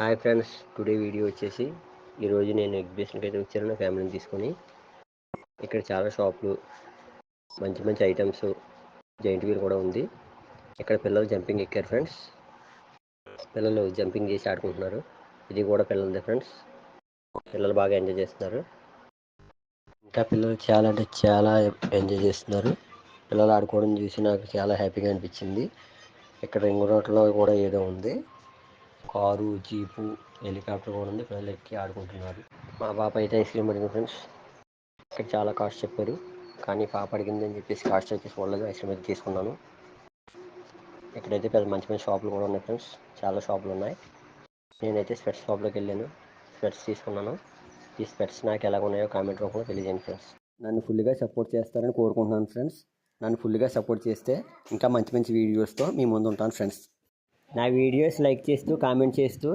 Hi friends, today video వచ్చేసి ఈరోజు నేను ఎగ్జిబిషన్కి అయితే వచ్చాను నా ఫ్యామిలీని తీసుకొని. ఇక్కడ చాలా షాపులు, మంచి మంచి ఐటమ్స్, జైంట్ వీల్ కూడా ఉంది. ఇక్కడ పిల్లలు జంపింగ్ ఎక్కారు ఫ్రెండ్స్. పిల్లలు జంపింగ్ చేసి ఆడుకుంటున్నారు. ఇది కూడా పిల్లలదే ఫ్రెండ్స్. పిల్లలు బాగా ఎంజాయ్ చేస్తున్నారు. ఇంకా పిల్లలు చాలా అంటే చాలా ఎంజాయ్ చేస్తున్నారు. పిల్లలు ఆడుకోవడం చూసి నాకు చాలా హ్యాపీగా అనిపించింది. ఇక్కడ రింగ్ రోడ్లో కూడా ఏదో ఉంది, కారు, జీపు, హెలికాప్టర్ కూడా ఉంది. పిల్లలు ఎక్కి ఆడుకుంటున్నారు. మా పాప అయితే ఐస్ క్రీమ్ అడిగింది ఫ్రెండ్స్. ఇక్కడ చాలా కాస్ట్ చెప్పారు, కానీ పాప అడిగింది అని చెప్పేసి కాస్ట్ అయితే చూడలేదు, ఐస్ క్రీమ్ అయితే తీసుకున్నాను. ఇక్కడైతే పెద్ద మంచి మంచి షాపులు కూడా ఉన్నాయి ఫ్రెండ్స్. చాలా షాపులు ఉన్నాయి. నేనైతే స్పెట్స్ షాప్లోకి వెళ్ళాను, స్పెట్స్ తీసుకున్నాను. ఈ స్పెట్స్ నాకు ఎలా ఉన్నాయో కామెంట్ రూపంలో తెలియజేయండి ఫ్రెండ్స్. నన్ను ఫుల్గా సపోర్ట్ చేస్తారని కోరుకుంటున్నాను ఫ్రెండ్స్. నన్ను ఫుల్గా సపోర్ట్ చేస్తే ఇంకా మంచి మంచి వీడియోస్తో మీ ముందు ఉంటాను ఫ్రెండ్స్. నా వీడియోస్ లైక్ చేస్తూ, కామెంట్ చేస్తూ,